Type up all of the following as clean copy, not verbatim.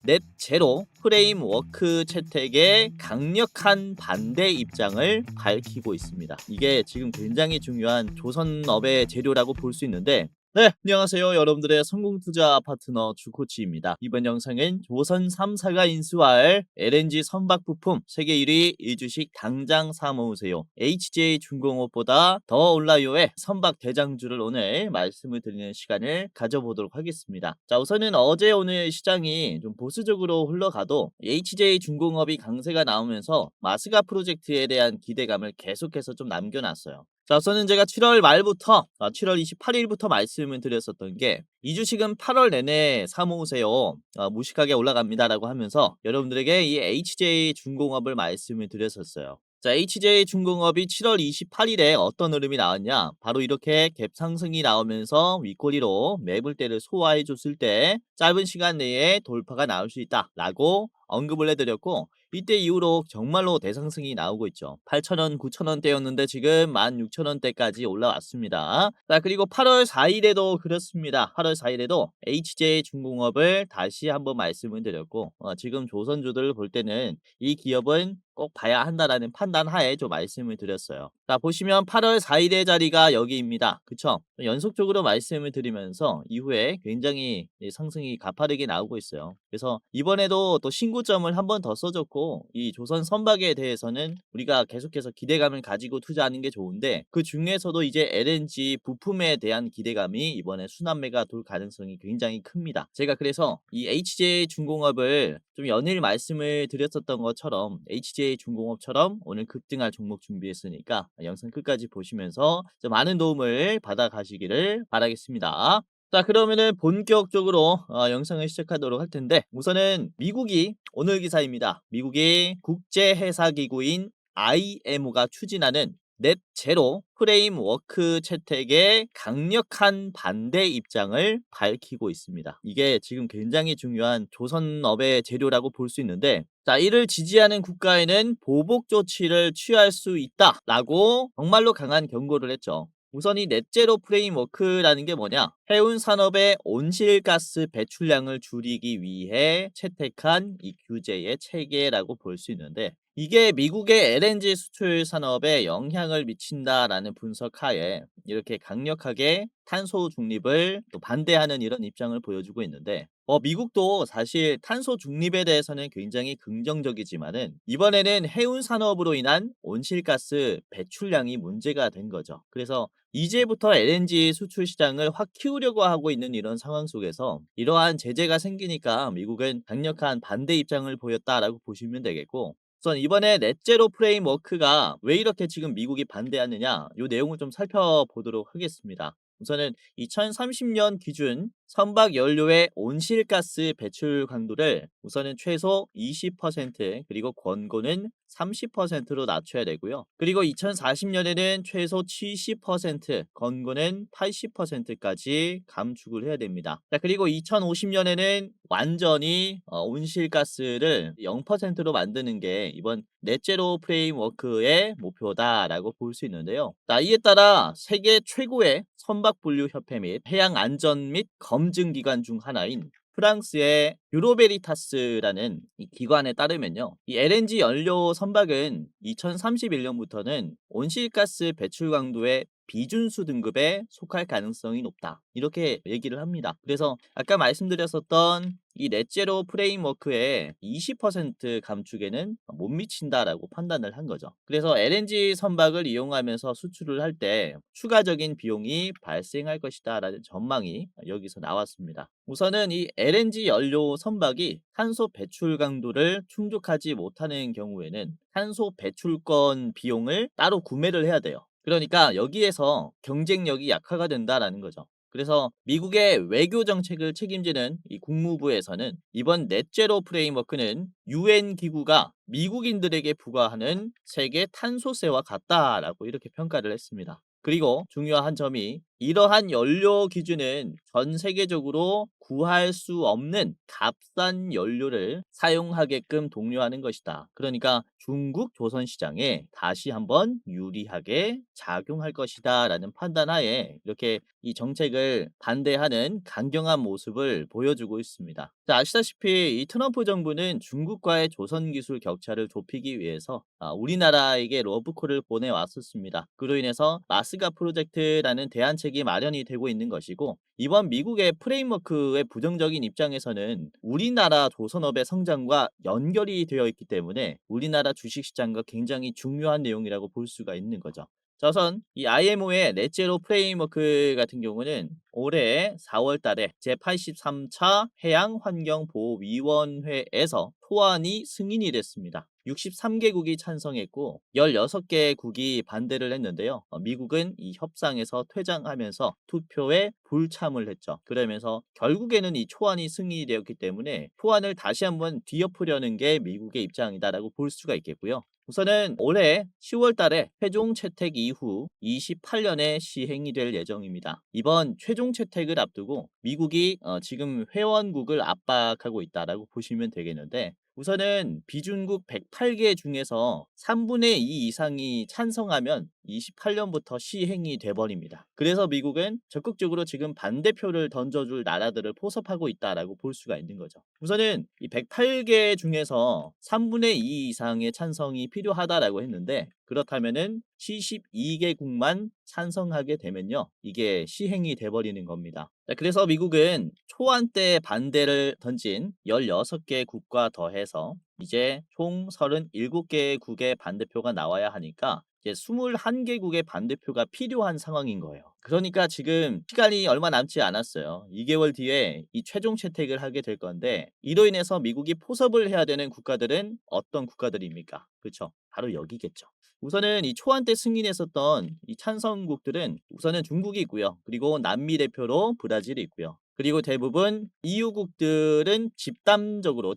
넷 제로 프레임워크 채택에 강력한 반대 입장을 밝히고 있습니다. 이게 지금 굉장히 중요한 조선업의 재료라고 볼 수 있는데, 네, 안녕하세요. 여러분들의 성공투자 파트너 주코치입니다. 이번 영상은 조선 3사가 인수할 LNG 선박 부품 세계 1위 이 주식 당장 사모으세요. HJ중공업보다 더 올라요의 선박 대장주를 오늘 말씀을 드리는 시간을 가져보도록 하겠습니다. 자, 우선은 어제 오늘 시장이 좀 보수적으로 흘러가도 HJ중공업이 강세가 나오면서 마스가 프로젝트에 대한 기대감을 계속해서 좀 남겨놨어요. 자, 우선은 제가 7월 말부터 7월 28일부터 말씀을 드렸었던 게 이 주식은 8월 내내 사모으세요. 무식하게 올라갑니다라고 하면서 여러분들에게 이 HJ중공업을 말씀을 드렸었어요. 자, HJ중공업이 7월 28일에 어떤 흐름이 나왔냐? 바로 이렇게 갭 상승이 나오면서 윗꼬리로 매물대를 소화해 줬을 때 짧은 시간 내에 돌파가 나올 수 있다라고 언급을 해드렸고, 이때 이후로 정말로 대상승이 나오고 있죠. 8,000원, 9,000원대였는데 지금 16,000원대까지 올라왔습니다. 자, 그리고 8월 4일에도 그렇습니다. 8월 4일에도 HJ중공업을 다시 한번 말씀을 드렸고, 지금 조선주들을 볼 때는 이 기업은 꼭 봐야 한다라는 판단 하에 좀 말씀을 드렸어요. 자, 보시면 8월 4일의 자리가 여기입니다. 그쵸? 연속적으로 말씀을 드리면서 이후에 굉장히 상승이 가파르게 나오고 있어요. 그래서 이번에도 또 신고점을 한 번 더 써줬고, 이 조선 선박에 대해서는 우리가 계속해서 기대감을 가지고 투자하는 게 좋은데, 그 중에서도 이제 LNG 부품에 대한 기대감이 이번에 순환매가 돌 가능성이 굉장히 큽니다. 제가 그래서 이 HJ중공업을 좀 연일 말씀을 드렸었던 것처럼 HJ중공업처럼 오늘 급등할 종목 준비했으니까 영상 끝까지 보시면서 좀 많은 도움을 받아 가시기를 바라겠습니다. 자, 그러면은 본격적으로 영상을 시작하도록 할 텐데, 우선은 미국이 오늘 기사입니다. 미국이 국제해사기구인 IMO가 추진하는 넷 제로 프레임워크 채택에 강력한 반대 입장을 밝히고 있습니다. 이게 지금 굉장히 중요한 조선업의 재료라고 볼 수 있는데, 자, 이를 지지하는 국가에는 보복 조치를 취할 수 있다라고 정말로 강한 경고를 했죠. 우선 이 넷제로 프레임워크라는 게 뭐냐? 해운 산업의 온실가스 배출량을 줄이기 위해 채택한 이 규제의 체계라고 볼 수 있는데, 이게 미국의 LNG 수출 산업에 영향을 미친다라는 분석하에 이렇게 강력하게 탄소 중립을 또 반대하는 이런 입장을 보여주고 있는데, 미국도 사실 탄소 중립에 대해서는 굉장히 긍정적이지만은 이번에는 해운 산업으로 인한 온실가스 배출량이 문제가 된 거죠. 그래서 이제부터 LNG 수출 시장을 확 키우려고 하고 있는 이런 상황 속에서 이러한 제재가 생기니까 미국은 강력한 반대 입장을 보였다라고 보시면 되겠고, 우선 이번에 넷제로 프레임워크가 왜 이렇게 지금 미국이 반대하느냐, 이 내용을 좀 살펴보도록 하겠습니다. 우선은 2030년 기준 선박 연료의 온실가스 배출 강도를 우선은 최소 20% 그리고 권고는 30%로 낮춰야 되고요. 그리고 2040년에는 최소 70%, 권고는 80%까지 감축을 해야 됩니다. 자, 그리고 2050년에는 완전히 온실가스를 0%로 만드는 게 이번 넷제로 프레임워크의 목표다라고 볼 수 있는데요. 자, 이에 따라 세계 최고의 선박 분류 협회 및 해양 안전 및 검증 기관 중 하나인 프랑스의 유로베리타스라는 이 기관에 따르면요, 이 LNG 연료 선박은 2031년부터는 온실가스 배출 강도의 비준수 등급에 속할 가능성이 높다, 이렇게 얘기를 합니다. 그래서 아까 말씀드렸었던 이 넷제로 프레임워크의 20% 감축에는 못 미친다라고 판단을 한 거죠. 그래서 LNG 선박을 이용하면서 수출을 할 때 추가적인 비용이 발생할 것이다라는 전망이 여기서 나왔습니다. 우선은 이 LNG 연료 선박이 탄소 배출 강도를 충족하지 못하는 경우에는 탄소 배출권 비용을 따로 구매를 해야 돼요. 그러니까 여기에서 경쟁력이 약화가 된다라는 거죠. 그래서 미국의 외교 정책을 책임지는 이 국무부에서는 이번 넷제로 프레임워크는 UN 기구가 미국인들에게 부과하는 세계 탄소세와 같다라고 이렇게 평가를 했습니다. 그리고 중요한 점이, 이러한 연료 기준은 전 세계적으로 구할 수 없는 값싼 연료를 사용하게끔 독려하는 것이다. 그러니까 중국 조선 시장에 다시 한번 유리하게 작용할 것이다 라는 판단하에 이렇게 이 정책을 반대하는 강경한 모습을 보여주고 있습니다. 자, 아시다시피 이 트럼프 정부는 중국과의 조선 기술 격차를 좁히기 위해서 우리나라에게 러브콜을 보내왔었습니다. 그로 인해서 마스가 프로젝트라는 대안책이 마련이 되고 있는 것이고, 이번 미국의 프레임워크의 부정적인 입장에서는 우리나라 조선업의 성장과 연결이 되어 있기 때문에 우리나라 주식시장과 굉장히 중요한 내용이라고 볼 수가 있는 거죠. 자, 우선 이 IMO의 넷제로 프레임워크 같은 경우는 올해 4월 달에 제83차 해양환경보호위원회에서 토안이 승인이 됐습니다. 63개국이 찬성했고 16개국이 반대를 했는데요. 미국은 이 협상에서 퇴장하면서 투표에 불참을 했죠. 그러면서 결국에는 이 초안이 승인이 되었기 때문에 초안을 다시 한번 뒤엎으려는 게 미국의 입장이다라고 볼 수가 있겠고요. 우선은 올해 10월 달에 최종 채택 이후 28년에 시행이 될 예정입니다. 이번 최종 채택을 앞두고 미국이 지금 회원국을 압박하고 있다라고 보시면 되겠는데, 우선은 비준국 108개 중에서 3분의 2 이상이 찬성하면 28년부터 시행이 돼버립니다. 그래서 미국은 적극적으로 지금 반대표를 던져줄 나라들을 포섭하고 있다라고 볼 수가 있는 거죠. 우선은 이 108개 중에서 3분의 2 이상의 찬성이 필요하다라고 했는데, 그렇다면은 72개국만 찬성하게 되면요, 이게 시행이 돼버리는 겁니다. 자, 그래서 미국은 초안 때 반대를 던진 16개 국과 더해서 이제 총 37개국의 반대표가 나와야 하니까 이제 21개국의 반대표가 필요한 상황인 거예요. 그러니까 지금 시간이 얼마 남지 않았어요. 2개월 뒤에 이 최종 채택을 하게 될 건데, 이로 인해서 미국이 포섭을 해야 되는 국가들은 어떤 국가들입니까? 그렇죠? 바로 여기겠죠. 우선은 이 초안 때 승인했었던 이 찬성국들은 우선은 중국이 있고요. 그리고 남미 대표로 브라질이 있고요. 그리고 대부분 EU국들은 집단적으로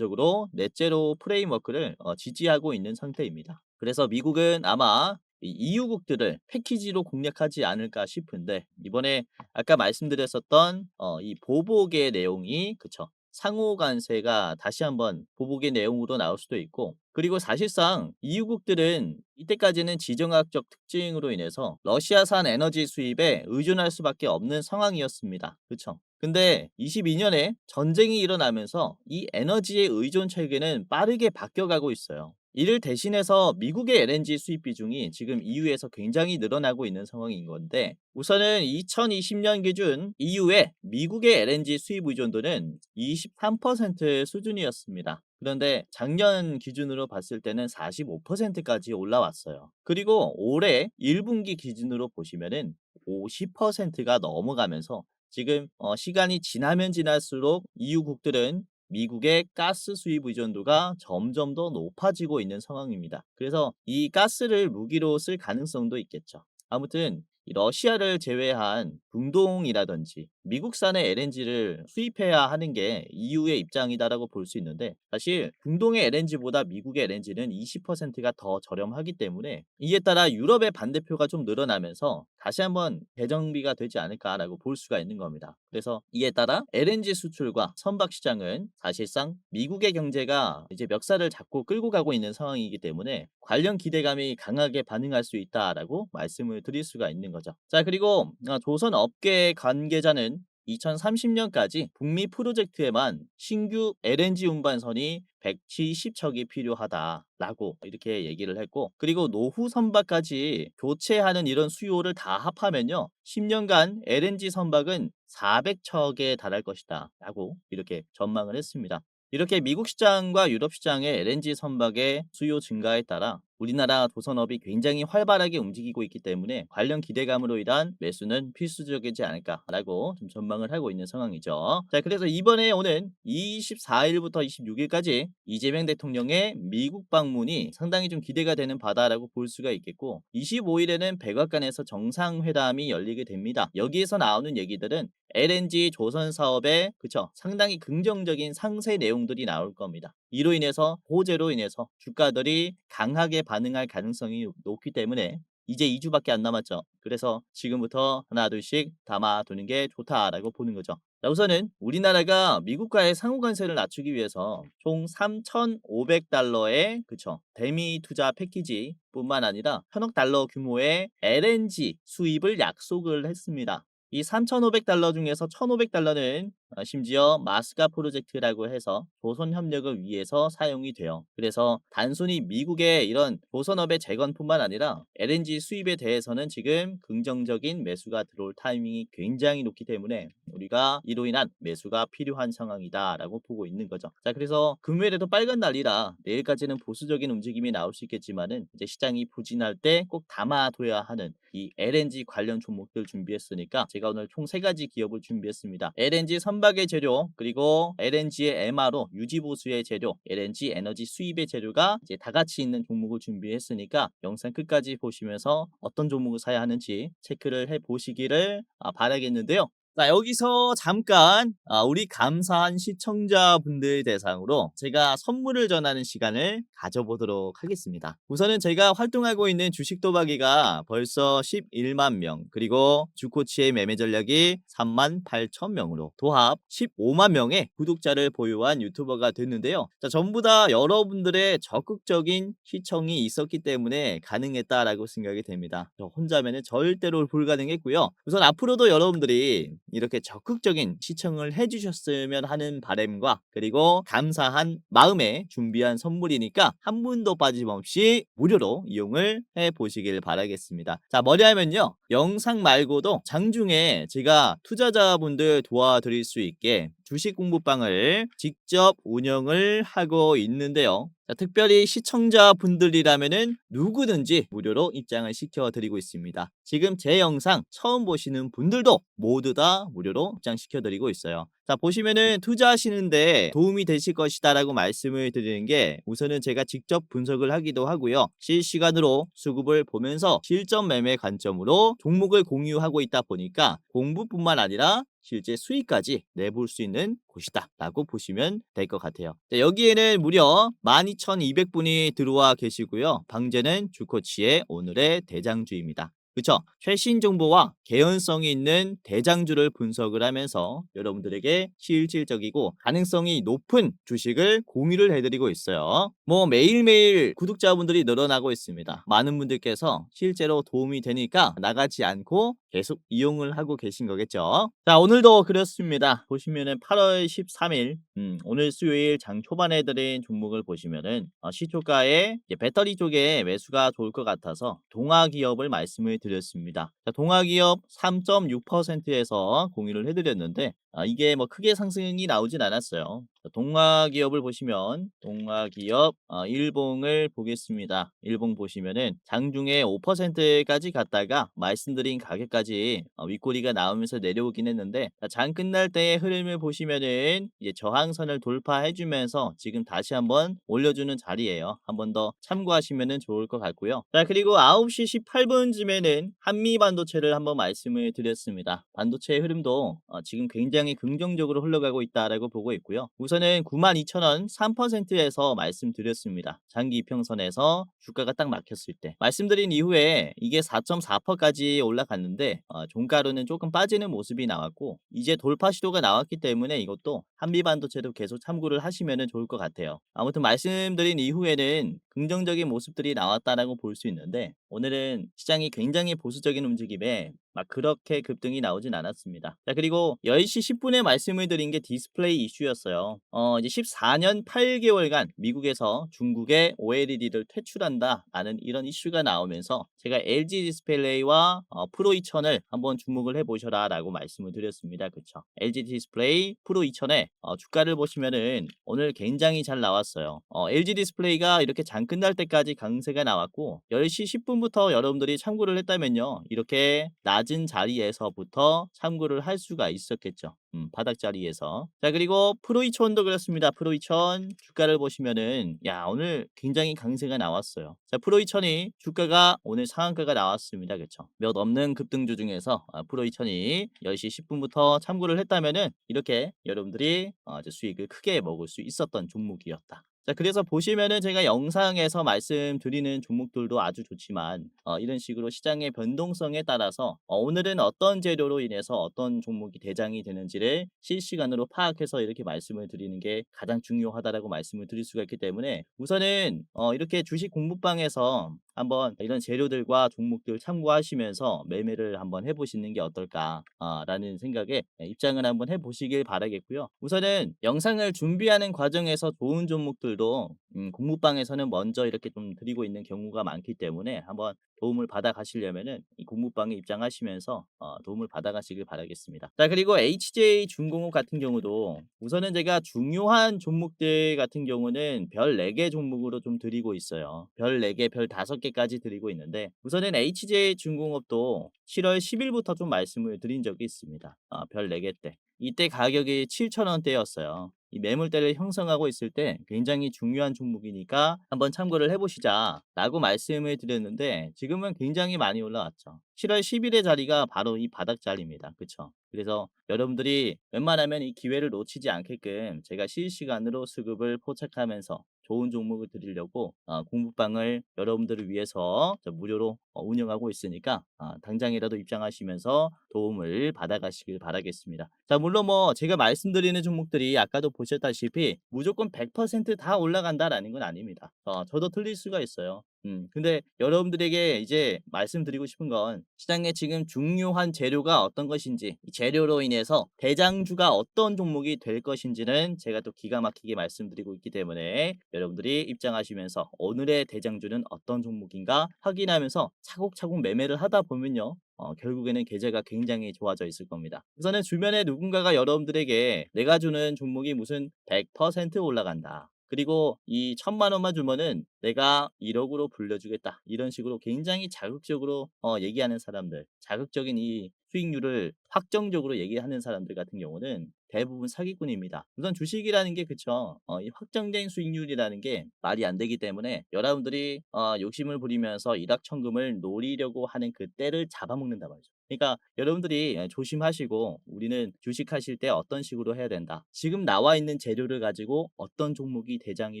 넷제로 프레임워크를 지지하고 있는 상태입니다. 그래서 미국은 아마 이 EU국들을 패키지로 공략하지 않을까 싶은데, 이번에 아까 말씀드렸었던 이 보복의 내용이, 그쵸, 상호 간세가 다시 한번 보복의 내용으로 나올 수도 있고, 그리고 사실상 EU국들은 이때까지는 지정학적 특징으로 인해서 러시아산 에너지 수입에 의존할 수밖에 없는 상황이었습니다. 그쵸? 근데 22년에 전쟁이 일어나면서 이 에너지의 의존 체계는 빠르게 바뀌어가고 있어요. 이를 대신해서 미국의 LNG 수입 비중이 지금 EU에서 굉장히 늘어나고 있는 상황인 건데, 우선은 2020년 기준 EU의 미국의 LNG 수입 의존도는 23% 수준이었습니다. 그런데 작년 기준으로 봤을 때는 45%까지 올라왔어요. 그리고 올해 1분기 기준으로 보시면은 50%가 넘어가면서 지금 시간이 지나면 지날수록 EU국들은 미국의 가스 수입 의존도가 점점 더 높아지고 있는 상황입니다. 그래서 이 가스를 무기로 쓸 가능성도 있겠죠. 아무튼 이 러시아를 제외한 중동이라든지 미국산의 LNG를 수입해야 하는 게 EU의 입장이다라고 볼 수 있는데, 사실 중동의 LNG보다 미국의 LNG는 20%가 더 저렴하기 때문에 이에 따라 유럽의 반대표가 좀 늘어나면서 다시 한번 재정비가 되지 않을까라고 볼 수가 있는 겁니다. 그래서 이에 따라 LNG 수출과 선박 시장은 사실상 미국의 경제가 이제 멱살을 잡고 끌고 가고 있는 상황이기 때문에 관련 기대감이 강하게 반응할 수 있다라고 말씀을 드릴 수가 있는 거죠. 자, 그리고 조선 업계 관계자는 2030년까지 북미 프로젝트에만 신규 LNG 운반선이 170척이 필요하다라고 이렇게 얘기를 했고, 그리고 노후 선박까지 교체하는 이런 수요를 다 합하면요, 10년간 LNG 선박은 400척에 달할 것이다 라고 이렇게 전망을 했습니다. 이렇게 미국 시장과 유럽 시장의 LNG 선박의 수요 증가에 따라 우리나라 조선업이 굉장히 활발하게 움직이고 있기 때문에 관련 기대감으로 인한 매수는 필수적이지 않을까라고 좀 전망을 하고 있는 상황이죠. 자, 그래서 이번에 오는 24일부터 26일까지 이재명 대통령의 미국 방문이 상당히 좀 기대가 되는 바다라고 볼 수가 있겠고, 25일에는 백악관에서 정상회담이 열리게 됩니다. 여기에서 나오는 얘기들은 LNG 조선 사업에 그쵸, 상당히 긍정적인 상세 내용들이 나올 겁니다. 이로 인해서 호재로 인해서 주가들이 강하게 반응할 가능성이 높기 때문에 이제 2주밖에 안 남았죠. 그래서 지금부터 하나 둘씩 담아두는 게 좋다라고 보는 거죠. 자, 우선은 우리나라가 미국과의 상호 관세를 낮추기 위해서 총 3,500달러의 그쵸, 대미 투자 패키지 뿐만 아니라 1,000억 달러 규모의 LNG 수입을 약속을 했습니다. 이 $3,500 중에서 $1,500는 심지어 마스가 프로젝트라고 해서 조선 협력을 위해서 사용이 돼요. 그래서 단순히 미국의 이런 조선업의 재건뿐만 아니라 LNG 수입에 대해서는 지금 긍정적인 매수가 들어올 타이밍이 굉장히 높기 때문에 우리가 이로 인한 매수가 필요한 상황이다라고 보고 있는 거죠. 자, 그래서 금요일에도 빨간 날이라 내일까지는 보수적인 움직임이 나올 수 있겠지만은 이제 시장이 부진할 때 꼭 담아둬야 하는 이 LNG 관련 종목들 준비했으니까 제가 오늘 총 3가지 기업을 준비했습니다. LNG 선박의 재료, 그리고 LNG의 MRO 유지보수의 재료, LNG 에너지 수입의 재료가 이제 다 같이 있는 종목을 준비했으니까 영상 끝까지 보시면서 어떤 종목을 사야 하는지 체크를 해 보시기를 바라겠는데요. 자, 여기서 잠깐 우리 감사한 시청자분들 대상으로 제가 선물을 전하는 시간을 가져보도록 하겠습니다. 우선은 제가 활동하고 있는 주식 도박이가 벌써 11만 명, 그리고 주코치의 매매 전략이 38,000명으로 도합 15만 명의 구독자를 보유한 유튜버가 됐는데요. 자, 전부 다 여러분들의 적극적인 시청이 있었기 때문에 가능했다라고 생각이 됩니다. 저 혼자면은 절대로 불가능했고요. 우선 앞으로도 여러분들이 이렇게 적극적인 시청을 해주셨으면 하는 바람과, 그리고 감사한 마음에 준비한 선물이니까 한 분도 빠짐없이 무료로 이용을 해보시길 바라겠습니다. 자, 뭐냐면요, 영상 말고도 장중에 제가 투자자분들 도와드릴 수 있게 주식 공부방을 직접 운영을 하고 있는데요. 자, 특별히 시청자분들이라면은 누구든지 무료로 입장을 시켜드리고 있습니다. 지금 제 영상 처음 보시는 분들도 모두 다 무료로 입장시켜드리고 있어요. 자, 보시면은 투자하시는데 도움이 되실 것이다 라고 말씀을 드리는 게, 우선은 제가 직접 분석을 하기도 하고요. 실시간으로 수급을 보면서 실전 매매 관점으로 종목을 공유하고 있다 보니까 공부뿐만 아니라 실제 수익까지 내볼 수 있는 곳이다 라고 보시면 될 것 같아요. 자, 여기에는 무려 12,200분이 들어와 계시고요. 방제는 주코치의 오늘의 대장주입니다. 그쵸? 최신 정보와 개연성이 있는 대장주를 분석을 하면서 여러분들에게 실질적이고 가능성이 높은 주식을 공유를 해드리고 있어요. 뭐 매일매일 구독자분들이 늘어나고 있습니다. 많은 분들께서 실제로 도움이 되니까 나가지 않고 계속 이용을 하고 계신 거겠죠. 자, 오늘도 그렇습니다. 보시면은 8월 13일 오늘 수요일 장 초반에 드린 종목을 보시면은 시초가에 배터리 쪽에 매수가 좋을 것 같아서 동아기업을 말씀을 드렸습니다. 자, 동아기업 3.6%에서 공유를 해드렸는데 이게 뭐 크게 상승이 나오진 않았어요. 자, 동아기업을 보시면 동아기업 일봉을 보겠습니다. 일봉 보시면은 장중에 5%까지 갔다가 말씀드린 가격까지 윗꼬리가 나오면서 내려오긴 했는데, 자, 장 끝날 때의 흐름을 보시면은 이제 저항선을 돌파해주면서 지금 다시 한번 올려주는 자리예요. 한 번 더 참고하시면은 좋을 것 같고요. 자, 그리고 9시 18분쯤에는 한미반도체를 한번 말씀을 드렸습니다. 반도체의 흐름도 지금 굉장히 긍정적으로 흘러가고 있다라고 보고 있고요. 우선은 92,000원 3%에서 말씀드렸습니다. 장기 이평선에서 주가가 딱 막혔을 때 말씀드린 이후에 이게 4.4%까지 올라갔는데 종가로는 조금 빠지는 모습이 나왔고, 이제 돌파 시도가 나왔기 때문에 이것도 한미반도체도 계속 참고를 하시면 좋을 것 같아요. 아무튼 말씀드린 이후에는 긍정적인 모습들이 나왔다라고 볼 수 있는데, 오늘은 시장이 굉장히 보수적인 움직임에 막 그렇게 급등이 나오진 않았습니다. 자, 그리고 10시 10분에 말씀을 드린 게 디스플레이 이슈였어요. 이제 14년 8개월간 미국에서 중국의 OLED를 퇴출한다 라는 이런 이슈가 나오면서 제가 LG 디스플레이와 프로 2000을 한번 주목을 해보셔라 라고 말씀을 드렸습니다. 그쵸? LG 디스플레이 프로 2000의 주가를 보시면은 오늘 굉장히 잘 나왔어요. LG 디스플레이가 이렇게 장 끝날 때까지 강세가 나왔고, 10시 10분부터 여러분들이 참고를 했다면요, 이렇게 낮은 자리에서부터 참고를 할 수가 있었겠죠. 바닥 자리에서. 자, 그리고 프로 2000도 그렇습니다. 프로 2000 주가를 보시면은 오늘 굉장히 강세가 나왔어요. 자, 프로 2000이 주가가 오늘 상한가가 나왔습니다. 그렇죠? 몇 없는 급등주 중에서 프로 2000이 10시 10분부터 참고를 했다면은 이렇게 여러분들이 이제 수익을 크게 먹을 수 있었던 종목이었다. 자, 그래서 보시면은 제가 영상에서 말씀드리는 종목들도 아주 좋지만 이런 식으로 시장의 변동성에 따라서 오늘은 어떤 재료로 인해서 어떤 종목이 대장이 되는지를 실시간으로 파악해서 이렇게 말씀을 드리는 게 가장 중요하다라고 말씀을 드릴 수가 있기 때문에, 우선은 이렇게 주식 공부방에서 한번 이런 재료들과 종목들 참고하시면서 매매를 한번 해 보시는 게 어떨까 라는 생각에 입장을 한번 해 보시길 바라겠고요. 우선은 영상을 준비하는 과정에서 좋은 종목들도 공부방에서는 먼저 이렇게 좀 드리고 있는 경우가 많기 때문에 한번 도움을 받아 가시려면은 이 공부방에 입장하시면서 도움을 받아 가시길 바라겠습니다. 자, 그리고 HJ중공업 같은 경우도 우선은 제가 중요한 종목들 같은 경우는 별 4개 종목으로 좀 드리고 있어요. 별 4개, 별 5 개까지 드리고 있는데 우선은 HJ중공업도 7월 10 일부터 좀 말씀을 드린 적이 있습니다. 별 4개 때. 이때 가격이 7천 원대였어요. 이 매물대를 형성하고 있을 때 굉장히 중요한 종목이니까 한번 참고를 해 보시자라고 말씀을 드렸는데 지금은 굉장히 많이 올라왔죠. 7월 10 일의 자리가 바로 이 바닥 자리입니다. 그쵸? 그래서 여러분들이 웬만하면 이 기회를 놓치지 않게끔 제가 실시간으로 수급을 포착하면서 좋은 종목을 드리려고 공부방을 여러분들을 위해서 무료로 운영하고 있으니까 당장이라도 입장하시면서 도움을 받아가시길 바라겠습니다. 자, 물론 뭐 제가 말씀드리는 종목들이 아까도 보셨다시피 무조건 100%다 올라간다라는 건 아닙니다. 저도 틀릴 수가 있어요. 근데 여러분들에게 이제 말씀드리고 싶은 건 시장에 지금 중요한 재료가 어떤 것인지, 이 재료로 인해서 대장주가 어떤 종목이 될 것인지는 제가 또 기가 막히게 말씀드리고 있기 때문에 여러분들이 입장하시면서 오늘의 대장주는 어떤 종목인가 확인하면서 차곡차곡 매매를 하다 보면요. 결국에는 계제가 굉장히 좋아져 있을 겁니다. 우선은 주변에 누군가가 여러분들에게 내가 주는 종목이 무슨 100% 올라간다. 그리고 이 1,000만 원만 주면은 내가 1억으로 불려주겠다. 이런 식으로 굉장히 자극적으로 얘기하는 사람들, 자극적인 이 수익률을 확정적으로 얘기하는 사람들 같은 경우는 대부분 사기꾼입니다. 우선 주식이라는 게 그쵸. 이 확정된 수익률이라는 게 말이 안 되기 때문에 여러분들이 욕심을 부리면서 일확천금을 노리려고 하는 그 때를 잡아먹는단 말이죠. 그러니까 여러분들이 조심하시고 우리는 주식하실 때 어떤 식으로 해야 된다. 지금 나와 있는 재료를 가지고 어떤 종목이 대장이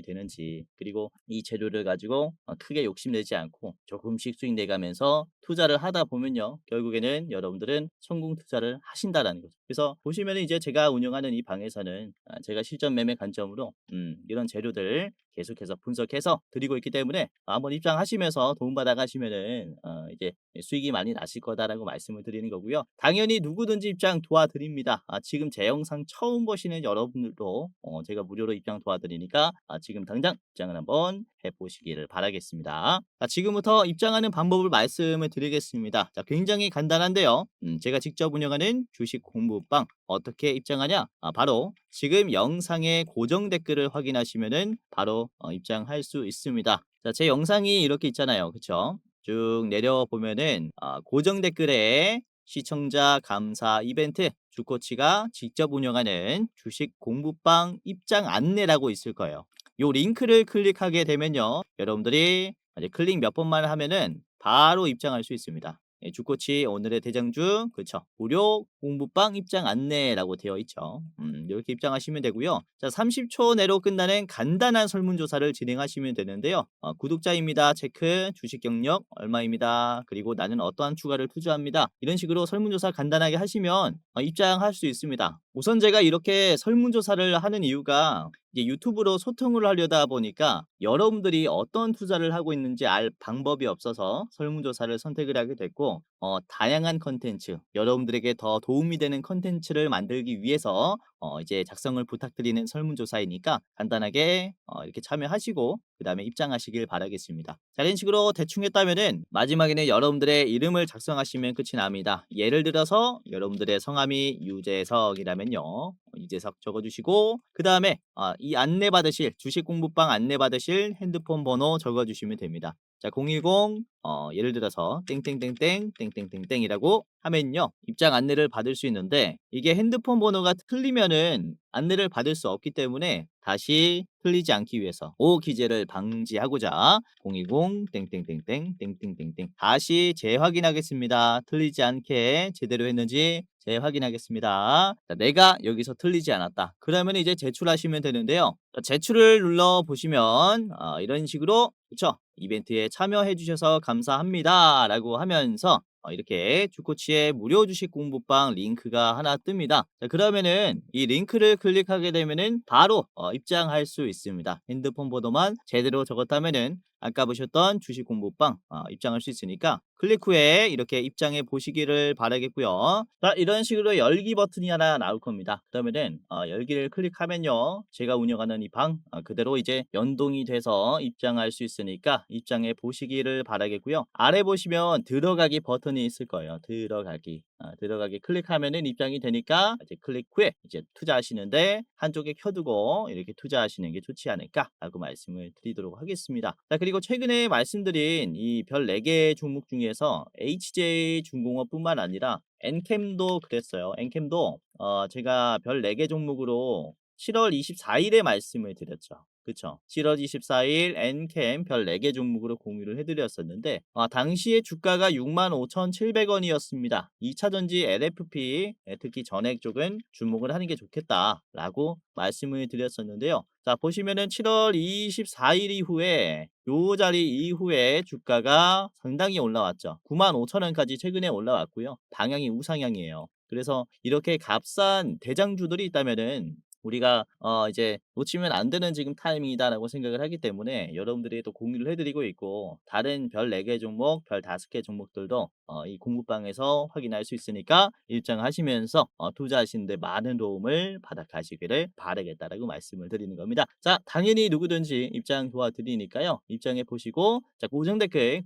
되는지 그리고 이 재료를 가지고 크게 욕심내지 않고 조금씩 수익 내가면서 투자를 하다 보면요. 결국에는 여러분들은 성공 투자를 하신다라는 거죠. 그래서 보시면은 이제 제가 운영하는 이 방에서는 제가 실전 매매 관점으로 이런 재료들 계속해서 분석해서 드리고 있기 때문에 한번 입장하시면서 도움받아 가시면은 이제 수익이 많이 나실 거다라고 말씀을 드리는 거고요. 당연히 누구든지 입장 도와드립니다. 지금 제 영상 처음 보시는 여러분들도 제가 무료로 입장 도와드리니까 지금 당장 입장을 한번 해보시기를 바라겠습니다. 자, 지금부터 입장하는 방법을 말씀을 드리겠습니다. 자, 굉장히 간단한데요. 제가 직접 운영하는 주식 공부방 어떻게 입장하냐? 바로 지금 영상의 고정 댓글을 확인하시면은 바로 입장할 수 있습니다. 자, 제 영상이 이렇게 있잖아요. 그쵸? 쭉 내려보면은 고정 댓글에 시청자 감사 이벤트 주코치가 직접 운영하는 주식 공부방 입장 안내라고 있을 거예요. 요 링크를 클릭하게 되면요. 여러분들이 이제 클릭 몇 번만 하면은 바로 입장할 수 있습니다. 주코치 오늘의 대장주 그쵸 무료 공부방 입장 안내라고 되어 있죠. 이렇게 입장하시면 되고요. 자, 30초 내로 끝나는 간단한 설문조사를 진행하시면 되는데요. 구독자입니다 체크, 주식 경력 얼마입니다, 그리고 나는 어떠한 추가를 투자합니다, 이런 식으로 설문조사 간단하게 하시면 입장할 수 있습니다. 우선 제가 이렇게 설문조사를 하는 이유가 이제 유튜브로 소통을 하려다 보니까 여러분들이 어떤 투자를 하고 있는지 알 방법이 없어서 설문조사를 선택을 하게 됐고 다양한 컨텐츠 여러분들에게 더 도움이 되는 컨텐츠를 만들기 위해서 이제 작성을 부탁드리는 설문조사이니까 간단하게 이렇게 참여하시고 그 다음에 입장하시길 바라겠습니다. 자, 이런 식으로 대충 했다면은 마지막에는 여러분들의 이름을 작성하시면 끝이 납니다. 예를 들어서 여러분들의 성함이 유재석이라면요. 유재석 적어주시고 그 다음에 이 안내 받으실 주식 공부방 안내 받으실 핸드폰 번호 적어주시면 됩니다. 자, 010 예를 들어서 땡땡땡땡 땡땡땡땡이라고 하면요. 입장 안내를 받을 수 있는데 이게 핸드폰 번호가 틀리면은 안내를 받을 수 없기 때문에 다시 틀리지 않기 위해서 오기재를 방지하고자 010 땡땡땡땡 땡땡땡땡 다시 재확인하겠습니다. 틀리지 않게 제대로 했는지 재확인하겠습니다. 자, 내가 여기서 틀리지 않았다. 그러면 이제 제출하시면 되는데요. 자, 제출을 눌러 보시면 이런 식으로 그쵸? 이벤트에 참여해 주셔서 감사합니다라고 하면서 이렇게 주코치의 무료 주식 공부방 링크가 하나 뜹니다. 자, 그러면은 이 링크를 클릭하게 되면은 바로 입장할 수 있습니다. 핸드폰 번호만 제대로 적었다면은 아까 보셨던 주식 공부방 입장할 수 있으니까 클릭 후에 이렇게 입장해 보시기를 바라겠고요. 자, 이런 식으로 열기 버튼이 하나 나올 겁니다. 그러면은 열기를 클릭하면요, 제가 운영하는 이 방 그대로 이제 연동이 돼서 입장할 수 있으니까 입장해 보시기를 바라겠고요. 아래 보시면 들어가기 버튼이 있을 거예요. 들어가기 클릭하면은 입장이 되니까 이제 클릭 후에 이제 투자하시는데 한쪽에 켜두고 이렇게 투자하시는 게 좋지 않을까라고 말씀을 드리도록 하겠습니다. 자, 그리고 최근에 말씀드린 이 별 4개 종목 중에서 HJ중공업뿐만 아니라 엔캠도 그랬어요. 엔캠도 제가 별 4개 종목으로 7월 24일에 말씀을 드렸죠. 그쵸? 7월 24일 엔캠 별 4개 종목으로 공유를 해드렸었는데 당시에 주가가 65,700원이었습니다. 2차전지 LFP 특히 전액 쪽은 주목을 하는 게 좋겠다라고 말씀을 드렸었는데요. 자, 보시면은 7월 24일 이후에 요 자리 이후에 주가가 상당히 올라왔죠. 95,000원까지 최근에 올라왔고요. 방향이 우상향이에요. 그래서 이렇게 값싼 대장주들이 있다면은 우리가 이제 놓치면 안 되는 지금 타이밍이다라고 생각을 하기 때문에 여러분들이 또 공유를 해드리고 있고, 다른 별 4개 종목, 별 5개 종목들도 이 공부방에서 확인할 수 있으니까 입장하시면서 투자하시는 데 많은 도움을 받아 가시기를 바라겠다라고 말씀을 드리는 겁니다. 자, 당연히 누구든지 입장 도와드리니까요. 입장해 보시고, 자, 고정 댓글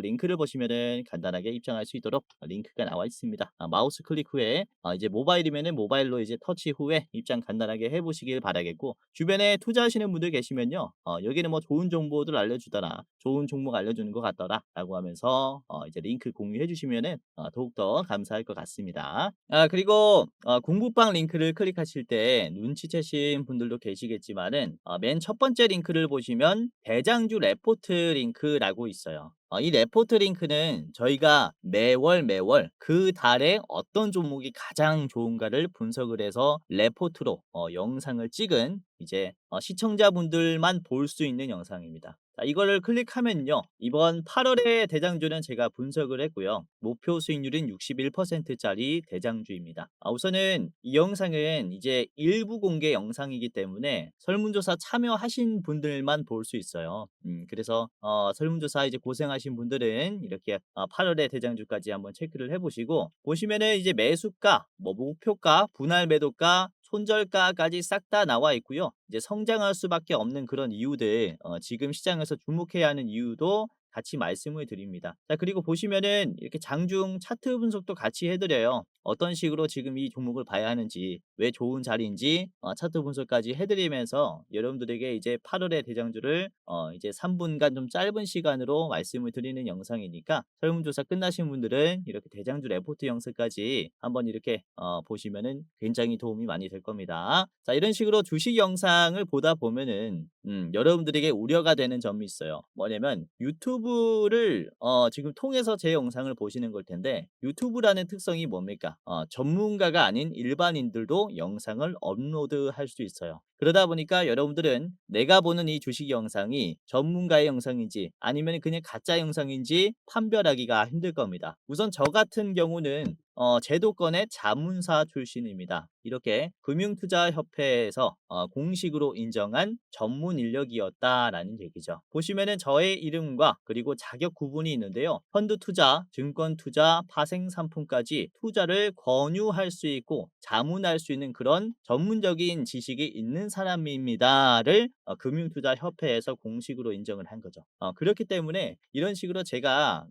링크를 보시면은 간단하게 입장할 수 있도록 링크가 나와 있습니다. 마우스 클릭 후에 이제 모바일이면은 모바일로 이제 터치 후에 입장 간단하게 해 보시길 바라겠고, 주변에 투자하시는 분들 계시면요. 여기는 뭐 좋은 정보들 알려주더라, 좋은 종목 알려주는 것 같더라라고 하면서 이제 링크 공유해 주시면은 더욱더 감사할 것 같습니다. 그리고 공부방 링크를 클릭하실 때 눈치채신 분들도 계시겠지만은 맨 첫 번째 링크를 보시면 대장주 레포트 링크라고 있어요. 이 레포트 링크는 저희가 매월 그 달에 어떤 종목이 가장 좋은가를 분석을 해서 레포트로 영상을 찍은 이제 시청자분들만 볼 수 있는 영상입니다. 자, 이거를 클릭하면요, 이번 8월의 대장주는 제가 분석을 했고요. 목표 수익률은 61%짜리 대장주입니다. 우선은 이 영상은 이제 일부 공개 영상이기 때문에 설문조사 참여하신 분들만 볼 수 있어요. 그래서 설문조사 이제 고생하신 분들은 이렇게 8월의 대장주까지 한번 체크를 해보시고, 보시면은 이제 매수가, 뭐 목표가, 분할 매도가, 손절가까지 싹 다 나와 있고요. 이제 성장할 수밖에 없는 그런 이유들, 지금 시장에서 주목해야 하는 이유도 같이 말씀을 드립니다. 자, 그리고 보시면은 이렇게 장중 차트 분석도 같이 해드려요. 어떤 식으로 지금 이 종목을 봐야 하는지, 왜 좋은 자리인지 차트 분석까지 해드리면서 여러분들에게 이제 8월의 대장주를 이제 3분간 좀 짧은 시간으로 말씀을 드리는 영상이니까, 설문조사 끝나신 분들은 이렇게 대장주 레포트 영상까지 한번 이렇게 보시면은 굉장히 도움이 많이 될 겁니다. 자, 이런 식으로 주식 영상을 보다 보면은 여러분들에게 우려가 되는 점이 있어요. 뭐냐면 유튜브를 지금 통해서 제 영상을 보시는 걸 텐데, 유튜브라는 특성이 뭡니까? 전문가가 아닌 일반인들도 영상을 업로드할 수 있어요. 그러다 보니까 여러분들은 내가 보는 이 주식 영상이 전문가의 영상인지 아니면 그냥 가짜 영상인지 판별하기가 힘들 겁니다. 우선 저 같은 경우는 제도권의 자문사 출신입니다. 이렇게 금융투자협회에서 공식으로 인정한 전문 인력이었다라는 얘기죠. 보시면은 저의 이름과 그리고 자격 구분이 있는데요. 펀드 투자, 증권 투자, 파생 상품까지 투자를 권유할 수 있고 자문할 수 있는 그런 전문적인 지식이 있는 사람입니다를 금융투자협회에서 공식으로 인정을 한 거죠. 그렇기 때문에 이런 식으로 제가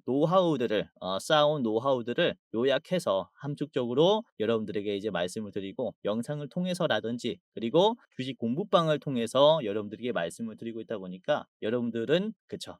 쌓아온 노하우들을 요약해서 함축적으로 여러분들에게 이제 말씀을 드리고, 영상을 통해서라든지 그리고 주식 공부방을 통해서 여러분들에게 말씀을 드리고 있다 보니까 여러분들은 그쵸,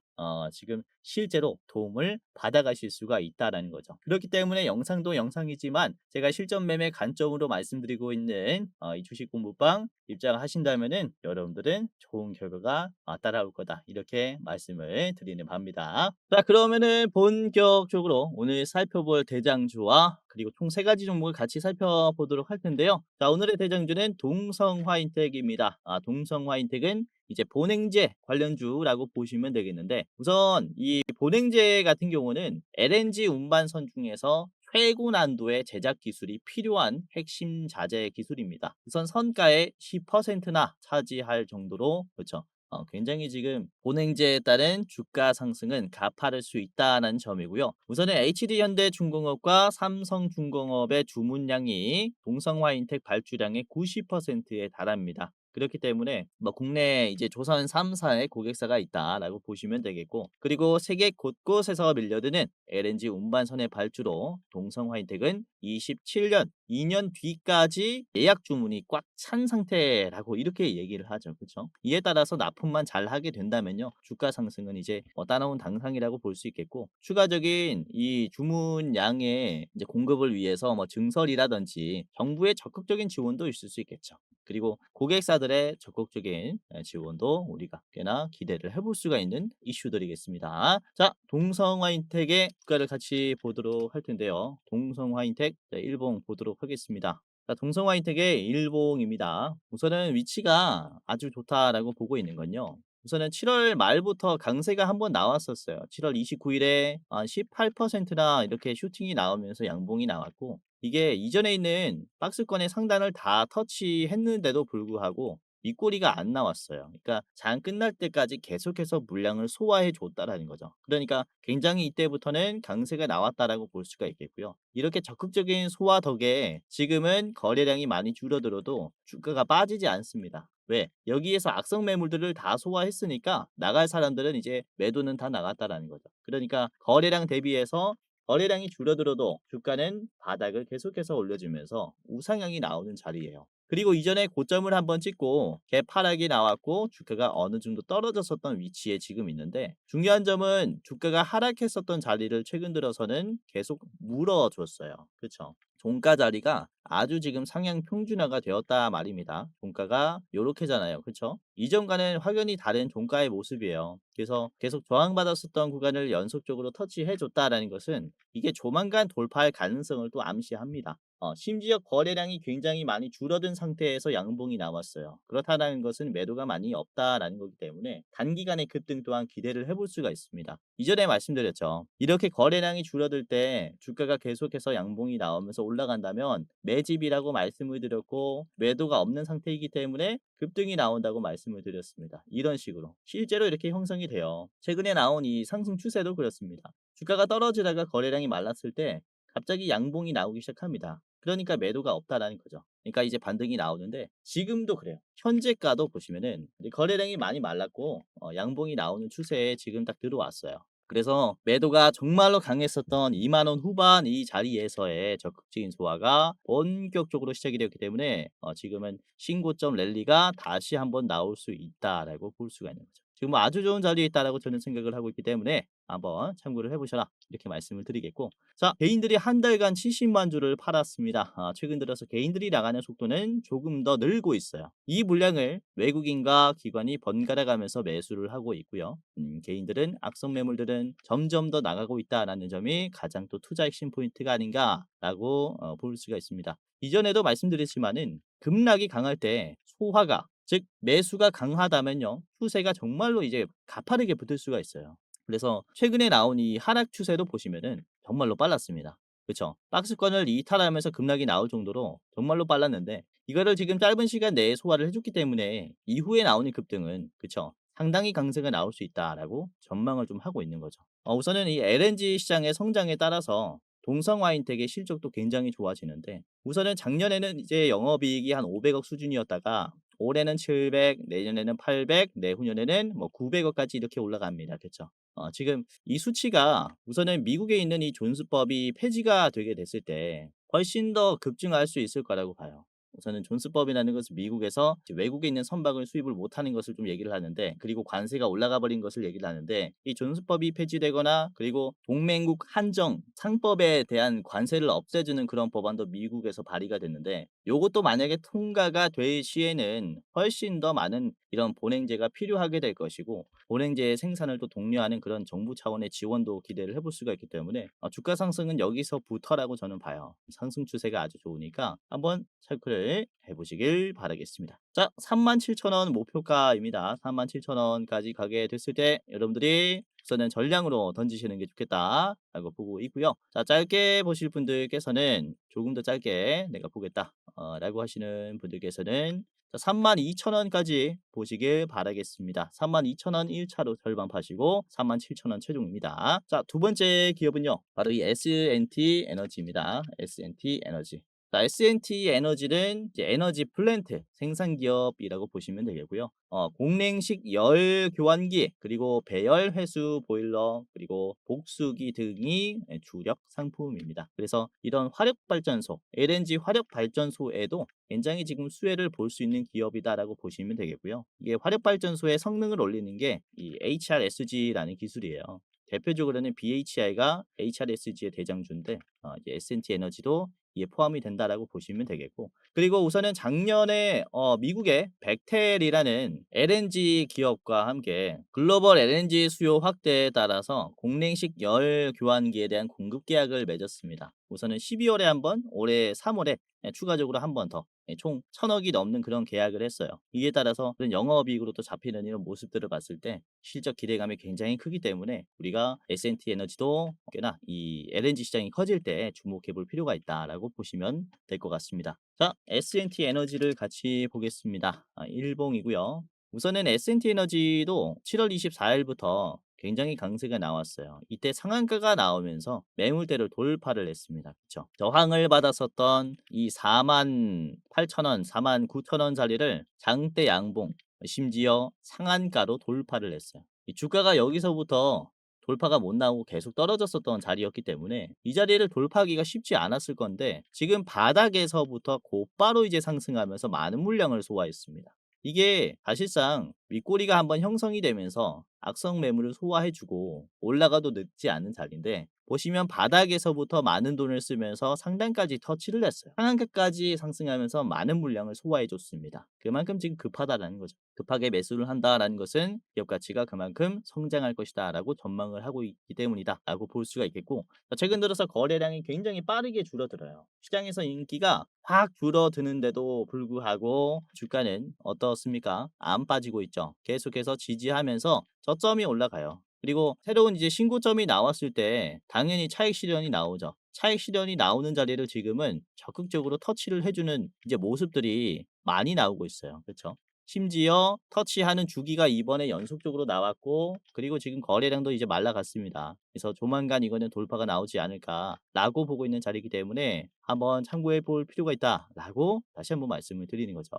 지금 실제로 도움을 받아가실 수가 있다라는 거죠. 그렇기 때문에 영상도 영상이지만 제가 실전 매매 관점으로 말씀드리고 있는 이 주식 공부방 입장하신다면은 여러분들은 좋은 결과가 따라올 거다, 이렇게 말씀을 드리는 바입니다. 자, 그러면은 본격적으로 오늘 살펴볼 대장주와 그리고 총 세 가지 종목을 같이 살펴보도록 할 텐데요. 자, 오늘의 대장주는 동성화인텍입니다. 동성화인텍은 이제 본행제 관련주라고 보시면 되겠는데, 우선 이 본행제 같은 경우는 LNG 운반선 중에서 최고 난도의 제작 기술이 필요한 핵심 자재 기술입니다. 우선 선가의 10%나 차지할 정도로, 그렇죠. 굉장히 지금 본행제에 따른 주가 상승은 가파를 수 있다는 점이고요. 우선은 HD현대중공업과 삼성중공업의 주문량이 동성화인텍 발주량의 90%에 달합니다. 그렇기 때문에 뭐 국내 이제 조선 3사의 고객사가 있다라고 보시면 되겠고, 그리고 세계 곳곳에서 밀려드는 LNG 운반선의 발주로 동성화인텍은 27년 2년 뒤까지 예약 주문이 꽉 찬 상태라고 이렇게 얘기를 하죠. 그렇죠? 이에 따라서 납품만 잘 하게 된다면요, 주가 상승은 이제 따라온 당상이라고 볼 수 있겠고, 추가적인 이 주문량의 이제 공급을 위해서 뭐 증설이라든지 정부의 적극적인 지원도 있을 수 있겠죠. 그리고 고객사들의 적극적인 지원도 우리가 꽤나 기대를 해볼 수가 있는 이슈들이겠습니다. 자, 동성화인텍의 주가를 같이 보도록 할 텐데요. 동성화인텍 일봉 보도록 하겠습니다. 자, 동성화인텍의 일봉입니다. 우선은 위치가 아주 좋다라고 보고 있는 건요, 우선은 7월 말부터 강세가 한번 나왔었어요. 7월 29일에 18%나 이렇게 슈팅이 나오면서 양봉이 나왔고, 이게 이전에 있는 박스권의 상단을 다 터치했는데도 불구하고 윗꼬리가 안 나왔어요. 그러니까 장 끝날 때까지 계속해서 물량을 소화해 줬다라는 거죠. 그러니까 굉장히 이때부터는 강세가 나왔다라고 볼 수가 있겠고요. 이렇게 적극적인 소화 덕에 지금은 거래량이 많이 줄어들어도 주가가 빠지지 않습니다. 왜? 여기에서 악성 매물들을 다 소화했으니까 나갈 사람들은 이제 매도는 다 나갔다라는 거죠. 그러니까 거래량 대비해서 거래량이 줄어들어도 주가는 바닥을 계속해서 올려주면서 우상향이 나오는 자리예요. 그리고 이전에 고점을 한번 찍고 개파락이 나왔고 주가가 어느 정도 떨어졌었던 위치에 지금 있는데, 중요한 점은 주가가 하락했었던 자리를 최근 들어서는 계속 물어줬어요. 그렇죠? 종가 자리가 아주 지금 상향 평준화가 되었다 말입니다. 종가가 요렇게잖아요. 그렇죠? 이전과는 확연히 다른 종가의 모습이에요. 그래서 계속 저항받았었던 구간을 연속적으로 터치해 줬다라는 것은 이게 조만간 돌파할 가능성을 또 암시합니다. 심지어 거래량이 굉장히 많이 줄어든 상태에서 양봉이 나왔어요. 그렇다는 것은 매도가 많이 없다라는 거기 때문에 단기간의 급등 또한 기대를 해볼 수가 있습니다. 이전에 말씀드렸죠. 이렇게 거래량이 줄어들 때 주가가 계속해서 양봉이 나오면서 올라간다면 매집이라고 말씀을 드렸고, 매도가 없는 상태이기 때문에 급등이 나온다고 말씀을 드렸습니다. 이런 식으로 실제로 이렇게 형성이 돼요. 최근에 나온 이 상승 추세도 그렇습니다. 주가가 떨어지다가 거래량이 말랐을 때 갑자기 양봉이 나오기 시작합니다. 그러니까 매도가 없다라는 거죠. 그러니까 이제 반등이 나오는데 지금도 그래요. 현재가도 보시면은 거래량이 많이 말랐고 양봉이 나오는 추세에 지금 딱 들어왔어요. 그래서 매도가 정말로 강했었던 2만 원 후반 이 자리에서의 적극적인 소화가 본격적으로 시작이 되었기 때문에 지금은 신고점 랠리가 다시 한번 나올 수 있다라고 볼 수가 있는 거죠. 지금 아주 좋은 자리에 있다라고 저는 생각을 하고 있기 때문에 한번 참고를 해보셔라, 이렇게 말씀을 드리겠고, 자, 개인들이 한 달간 70만 주를 팔았습니다. 최근 들어서 개인들이 나가는 속도는 조금 더 늘고 있어요. 이 물량을 외국인과 기관이 번갈아 가면서 매수를 하고 있고요. 개인들은 악성 매물들은 점점 더 나가고 있다는 점이 가장 또 투자 핵심 포인트가 아닌가라고 볼 수가 있습니다. 이전에도 말씀드렸지만은 급락이 강할 때 소화가, 즉 매수가 강하다면요, 추세가 정말로 이제 가파르게 붙을 수가 있어요. 그래서 최근에 나온 이 하락 추세도 보시면은 정말로 빨랐습니다. 그쵸? 박스권을 이탈하면서 급락이 나올 정도로 정말로 빨랐는데, 이거를 지금 짧은 시간 내에 소화를 해줬기 때문에 이후에 나오는 급등은, 그쵸, 상당히 강세가 나올 수 있다라고 전망을 좀 하고 있는 거죠. 우선은 이 LNG 시장의 성장에 따라서 동성화인텍의 실적도 굉장히 좋아지는데, 우선은 작년에는 이제 영업이익이 한 500억 수준이었다가 올해는 700, 내년에는 800, 내후년에는 뭐 900억까지 이렇게 올라갑니다. 그렇죠? 지금 이 수치가 우선은 미국에 있는 이 존스법이 폐지가 되게 됐을 때 훨씬 더 급증할 수 있을 거라고 봐요. 우선은 존스법이라는 것은 미국에서 이제 외국에 있는 선박을 수입을 못하는 것을 좀 얘기를 하는데, 그리고 관세가 올라가 버린 것을 얘기를 하는데, 이 존스법이 폐지되거나 그리고 동맹국 한정 상법에 대한 관세를 없애주는 그런 법안도 미국에서 발의가 됐는데, 요것도 만약에 통과가 될 시에는 훨씬 더 많은 이런 본행제가 필요하게 될 것이고, 본행제의 생산을 또 독려하는 그런 정부 차원의 지원도 기대를 해볼 수가 있기 때문에 주가 상승은 여기서부터라고 저는 봐요. 상승 추세가 아주 좋으니까 한번 체크를 해보시길 바라겠습니다. 자, 37,000원 목표가입니다. 37,000원까지 가게 됐을 때 여러분들이 우선은 전량으로 던지시는 게 좋겠다라고 보고 있고요. 자, 짧게 보실 분들께서는 조금 더 짧게 내가 보겠다 라고 하시는 분들께서는 32,000원까지 보시길 바라겠습니다. 32,000원 1차로 절반 파시고 37,000원 최종입니다. 자, 두 번째 기업은요, 바로 이 S&T 에너지입니다. S&T 에너지. 자, S&T 에너지는 이제 에너지 플랜트 생산 기업이라고 보시면 되겠고요. 공랭식 열 교환기, 그리고 배열 회수 보일러, 그리고 복수기 등이 주력 상품입니다. 그래서 이런 화력 발전소, LNG 화력 발전소에도 굉장히 지금 수혜를 볼 수 있는 기업이다라고 보시면 되겠고요. 이게 화력 발전소의 성능을 올리는 게 이 HRSG라는 기술이에요. 대표적으로는 BHI가 HRSG의 대장주인데, 이제 S&T 에너지도 이에 포함이 된다라고 보시면 되겠고, 그리고 우선은 작년에 미국의 벡텔이라는 LNG 기업과 함께 글로벌 LNG 수요 확대에 따라서 공랭식 열 교환기에 대한 공급 계약을 맺었습니다. 우선은 12월에 한 번, 올해 3월에 추가적으로 한 번 더 총 1,000억이 넘는 그런 계약을 했어요. 이에 따라서 그런 영업이익으로 또 잡히는 이런 모습들을 봤을 때 실적 기대감이 굉장히 크기 때문에 우리가 S&T 에너지도 꽤나 이 LNG 시장이 커질 때 주목해 볼 필요가 있다라고 보시면 될 것 같습니다. 자, S&T 에너지를 같이 보겠습니다. 일봉이고요. 우선은 S&T 에너지도 7월 24일부터 굉장히 강세가 나왔어요. 이때 상한가가 나오면서 매물대를 돌파를 했습니다. 그렇죠? 저항을 받았었던 이 48,000원, 49,000원 자리를 장대 양봉, 심지어 상한가로 돌파를 했어요. 이 주가가 여기서부터 돌파가 못 나오고 계속 떨어졌었던 자리였기 때문에 이 자리를 돌파하기가 쉽지 않았을 건데, 지금 바닥에서부터 곧바로 이제 상승하면서 많은 물량을 소화했습니다. 이게 사실상 윗꼬리가 한번 형성이 되면서 악성 매물을 소화해주고 올라가도 늦지 않은 자리인데, 보시면 바닥에서부터 많은 돈을 쓰면서 상단까지 터치를 했어요. 상한가까지 상승하면서 많은 물량을 소화해줬습니다. 그만큼 지금 급하다라는 거죠. 급하게 매수를 한다라는 것은 기업 가치가 그만큼 성장할 것이다 라고 전망을 하고 있기 때문이다 라고 볼 수가 있겠고, 최근 들어서 거래량이 굉장히 빠르게 줄어들어요. 시장에서 인기가 확 줄어드는데도 불구하고 주가는 어떻습니까? 안 빠지고 있죠. 계속해서 지지하면서 저점이 올라가요. 그리고 새로운 이제 신고점이 나왔을 때 당연히 차익 실현이 나오죠. 차익 실현이 나오는 자리를 지금은 적극적으로 터치를 해주는 이제 모습들이 많이 나오고 있어요. 그렇죠? 심지어 터치하는 주기가 이번에 연속적으로 나왔고, 그리고 지금 거래량도 이제 말라갔습니다. 그래서 조만간 이거는 돌파가 나오지 않을까라고 보고 있는 자리이기 때문에 한번 참고해 볼 필요가 있다라고 다시 한번 말씀을 드리는 거죠.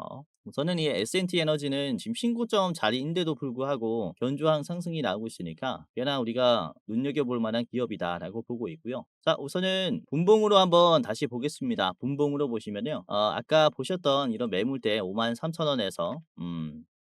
우선은 이 S&T 에너지는 지금 신고점 자리인데도 불구하고 견조한 상승이 나오고 있으니까 꽤나 우리가 눈여겨볼 만한 기업이다라고 보고 있고요. 자, 우선은 분봉으로 한번 다시 보겠습니다. 분봉으로 보시면요, 아까 보셨던 이런 매물대 53,000원에서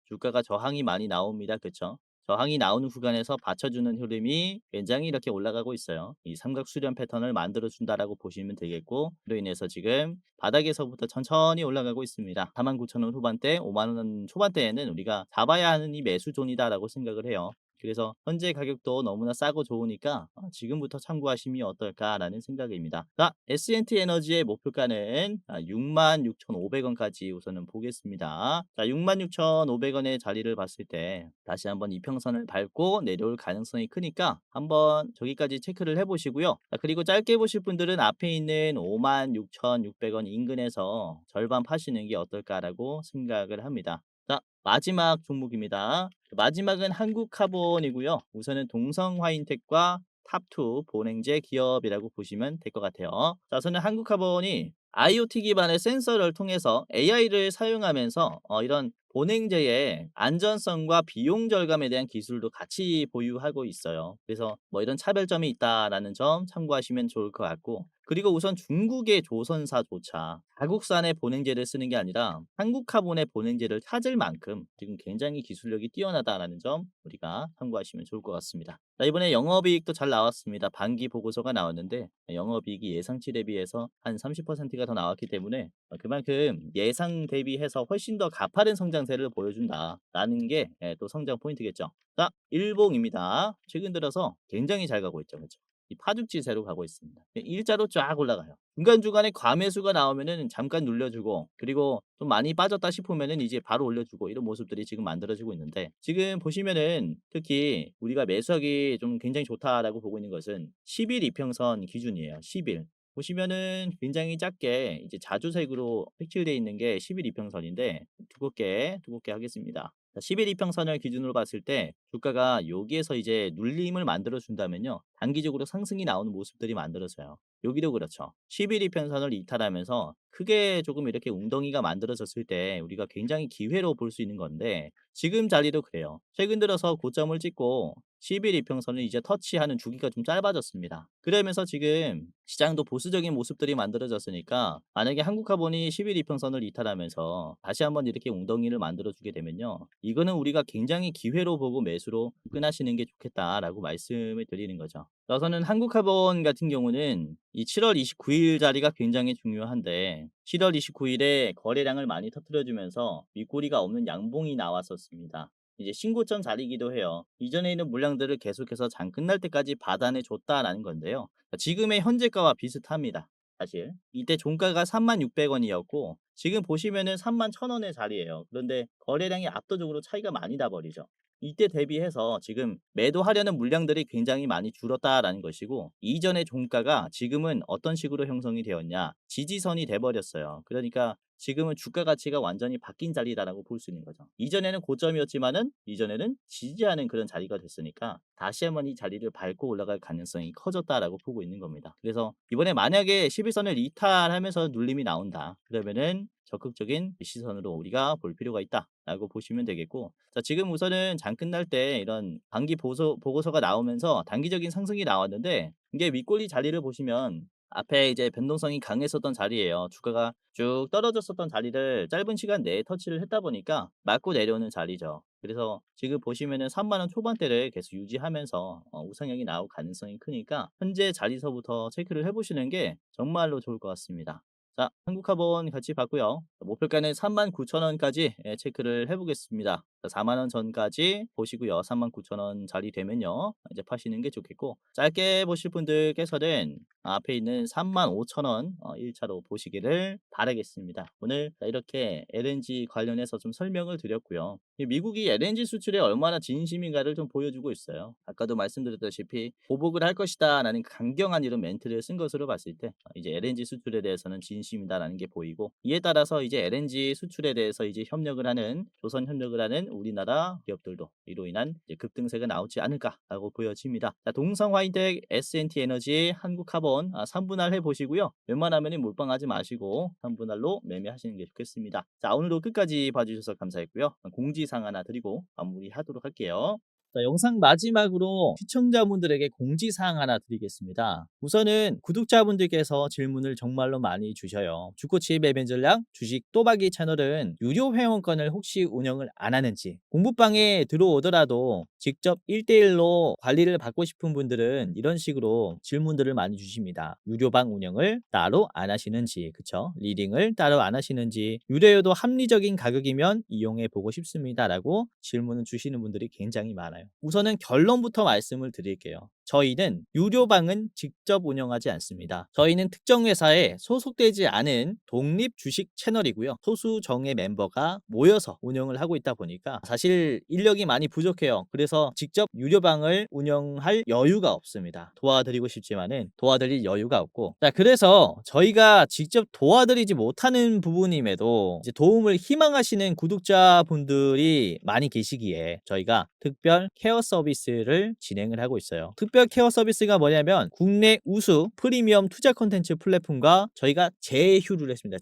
주가가 저항이 많이 나옵니다. 그쵸? 저항이 나오는 구간에서 받쳐주는 흐름이 굉장히 이렇게 올라가고 있어요. 이 삼각 수렴 패턴을 만들어 준다라고 보시면 되겠고, 그로 인해서 지금 바닥에서부터 천천히 올라가고 있습니다. 49,000원 후반대, 5만원 초반대에는 우리가 잡아야 하는 이 매수존이다라고 생각을 해요. 그래서 현재 가격도 너무나 싸고 좋으니까 지금부터 참고하시면 어떨까라는 생각입니다. 자, S&T 에너지의 목표가는 66,500원까지 우선은 보겠습니다. 자, 66,500원의 자리를 봤을 때 다시 한번 이평선을 밟고 내려올 가능성이 크니까 한번 저기까지 체크를 해보시고요. 자, 그리고 짧게 보실 분들은 앞에 있는 56,600원 인근에서 절반 파시는 게 어떨까라고 생각을 합니다. 자, 마지막 종목입니다. 마지막은 한국카본이고요. 우선은 동성화인텍과 탑2 본행제 기업이라고 보시면 될 것 같아요. 자, 우선은 한국카본이 IoT 기반의 센서를 통해서 AI를 사용하면서 이런 본행제의 안전성과 비용 절감에 대한 기술도 같이 보유하고 있어요. 그래서 뭐 이런 차별점이 있다라는 점 참고하시면 좋을 것 같고, 그리고 우선 중국의 조선사조차 자국산의 보냉제를 쓰는 게 아니라 한국화본의 보냉제를 찾을 만큼 지금 굉장히 기술력이 뛰어나다라는 점 우리가 참고하시면 좋을 것 같습니다. 자, 이번에 영업이익도 잘 나왔습니다. 반기 보고서가 나왔는데 영업이익이 예상치 대비해서 한 30%가 더 나왔기 때문에 그만큼 예상 대비해서 훨씬 더 가파른 성장세를 보여준다라는 게 또 성장 포인트겠죠. 자, 일봉입니다. 최근 들어서 굉장히 잘 가고 있죠. 그렇죠? 이 파죽지세로 가고 있습니다. 일자로 쫙 올라가요. 중간중간에 과매수가 나오면은 잠깐 눌려주고, 그리고 좀 많이 빠졌다 싶으면은 이제 바로 올려주고, 이런 모습들이 지금 만들어지고 있는데, 지금 보시면은 특히 우리가 매수하기 좀 굉장히 좋다라고 보고 있는 것은 10일 이평선 기준이에요. 10일. 보시면은 굉장히 작게 이제 자주색으로 색칠되어 있는 게 10일 이평선인데, 두껍게 하겠습니다. 10일 이평선을 기준으로 봤을 때 주가가 여기에서 이제 눌림을 만들어 준다면요, 단기적으로 상승이 나오는 모습들이 만들어져요. 여기도 그렇죠. 10일 이평선을 이탈하면서 크게 조금 이렇게 웅덩이가 만들어졌을 때 우리가 굉장히 기회로 볼 수 있는 건데, 지금 자리도 그래요. 최근 들어서 고점을 찍고 10일 이평선을 이제 터치하는 주기가 좀 짧아졌습니다. 그러면서 지금 시장도 보수적인 모습들이 만들어졌으니까, 만약에 한국화본이 10일 이평선을 이탈하면서 다시 한번 이렇게 웅덩이를 만들어주게 되면요, 이거는 우리가 굉장히 기회로 보고 매수로 접근하시는 게 좋겠다라고 말씀을 드리는 거죠. 우선은 한국화본 같은 경우는 이 7월 29일 자리가 굉장히 중요한데, 7월 29일에 거래량을 많이 터뜨려주면서 윗꼬리가 없는 양봉이 나왔었습니다. 이제 신고점 자리이기도 해요. 이전에 있는 물량들을 계속해서 장 끝날 때까지 받아내 줬다라는 건데요. 지금의 현재가와 비슷합니다. 사실 이때 종가가 36,600원이었고 지금 보시면은 31,000원의 자리예요. 그런데 거래량이 압도적으로 차이가 많이 나버리죠. 이때 대비해서 지금 매도하려는 물량들이 굉장히 많이 줄었다라는 것이고, 이전의 종가가 지금은 어떤 식으로 형성이 되었냐, 지지선이 돼버렸어요. 그러니까 지금은 주가 가치가 완전히 바뀐 자리다라고 볼 수 있는 거죠. 이전에는 고점이었지만은 이전에는 지지하는 그런 자리가 됐으니까 다시 한번 이 자리를 밟고 올라갈 가능성이 커졌다라고 보고 있는 겁니다. 그래서 이번에 만약에 11선을 이탈하면서 눌림이 나온다, 그러면은 적극적인 시선으로 우리가 볼 필요가 있다라고 보시면 되겠고, 자, 지금 우선은 장 끝날 때 이런 반기 보고서가 나오면서 단기적인 상승이 나왔는데, 이게 윗골리 자리를 보시면 앞에 이제 변동성이 강했었던 자리예요. 주가가 쭉 떨어졌었던 자리를 짧은 시간 내에 터치를 했다 보니까 맞고 내려오는 자리죠. 그래서 지금 보시면은 3만 원 초반대를 계속 유지하면서 우상향이 나올 가능성이 크니까 현재 자리서부터 체크를 해보시는 게 정말로 좋을 것 같습니다. 자, 한국화본 같이 봤고요. 목표가는 39,000원까지 체크를 해보겠습니다. 4만 원 전까지 보시고요. 39,000원 자리 되면요, 이제 파시는 게 좋겠고, 짧게 보실 분들께서는 앞에 있는 35,000원 1차로 보시기를 바라겠습니다. 오늘 이렇게 LNG 관련해서 좀 설명을 드렸고요. 이 미국이 LNG 수출에 얼마나 진심인가를 좀 보여주고 있어요. 아까도 말씀드렸다시피 보복을 할 것이다 라는 강경한 이런 멘트를 쓴 것으로 봤을 때 이제 LNG 수출에 대해서는 진심이다라는 게 보이고, 이에 따라서 이제 LNG 수출에 대해서 이제 협력을 하는, 조선 협력을 하는 우리나라 기업들도 이로 인한 이제 급등세가 나오지 않을까라고 보여집니다. 자, 동성화이텍, S&T 에너지, 한국카본 3분할 해보시고요. 웬만하면 몰빵하지 마시고 3분할로 매매하시는 게 좋겠습니다. 자, 오늘도 끝까지 봐주셔서 감사했고요. 공지사항 하나 드리고 마무리하도록 할게요. 자, 영상 마지막으로 시청자분들에게 공지사항 하나 드리겠습니다. 우선은 구독자분들께서 질문을 정말로 많이 주셔요. 주코치 매매 전략 주식 또박이 채널은 유료 회원권을 혹시 운영을 안 하는지, 공부방에 들어오더라도 직접 1대1로 관리를 받고 싶은 분들은 이런 식으로 질문들을 많이 주십니다. 유료방 운영을 따로 안 하시는지, 그쵸? 리딩을 따로 안 하시는지, 유료여도 합리적인 가격이면 이용해 보고 싶습니다라고 질문을 주시는 분들이 굉장히 많아요. 우선은 결론부터 말씀을 드릴게요. 저희는 유료방은 직접 운영하지 않습니다. 저희는 특정 회사에 소속되지 않은 독립 주식 채널이고요. 소수 정예 멤버가 모여서 운영을 하고 있다 보니까 사실 인력이 많이 부족해요. 그래서 직접 유료방을 운영할 여유가 없습니다. 도와드리고 싶지만은 도와드릴 여유가 없고, 자, 그래서 저희가 직접 도와드리지 못하는 부분임에도 이제 도움을 희망하시는 구독자분들이 많이 계시기에 저희가 특별 케어 서비스를 진행을 하고 있어요. 특별 특별 케어 서비스가 뭐냐면 국내 우수 프리미엄 투자 콘텐츠 플랫폼과 저희가 제휴를 했습니다.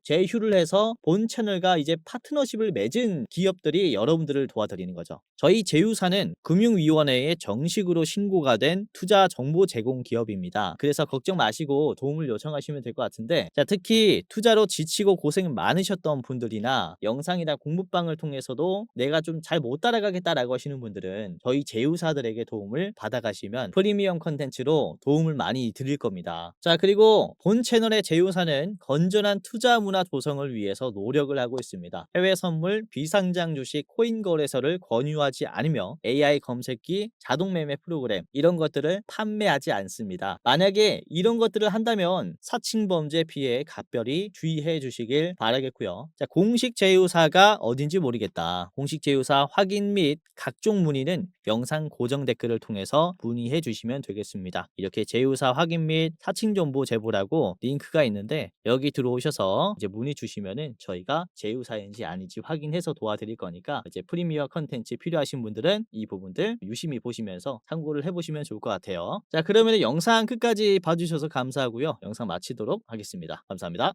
제휴를 해서 본 채널과 이제 파트너십을 맺은 기업들이 여러분들을 도와드리는 거죠. 저희 제휴사는 금융위원회에 정식으로 신고가 된 투자 정보 제공 기업입니다. 그래서 걱정 마시고 도움을 요청하시면 될 것 같은데, 자, 특히 투자로 지치고 고생 많으셨던 분들이나 영상이나 공부방을 통해서도 내가 좀 잘 못 따라가겠다라고 하시는 분들은 저희 제휴사들에게 도움을 받아가시면 프리미엄 컨텐츠로 도움을 많이 드릴 겁니다. 자, 그리고 본 채널의 제휴사는 건전한 투자 문화 조성을 위해서 노력을 하고 있습니다. 해외 선물, 비상장 주식, 코인 거래소를 권유하지 않으며 AI 검색기, 자동 매매 프로그램 이런 것들을 판매하지 않습니다. 만약에 이런 것들을 한다면 사칭 범죄 피해에 각별히 주의해 주시길 바라겠고요. 자, 공식 제휴사가 어딘지 모르겠다. 공식 제휴사 확인 및 각종 문의는 영상 고정 댓글을 통해서 문의해 주시면 되겠습니다. 이렇게 제휴사 확인 및 사칭 정보 제보라고 링크가 있는데 여기 들어오셔서 이제 문의 주시면은 저희가 제휴사인지 아닌지 확인해서 도와드릴 거니까 이제 프리미어 컨텐츠 필요하신 분들은 이 부분들 유심히 보시면서 참고를 해보시면 좋을 것 같아요. 자, 그러면 영상 끝까지 봐주셔서 감사하고요. 영상 마치도록 하겠습니다. 감사합니다.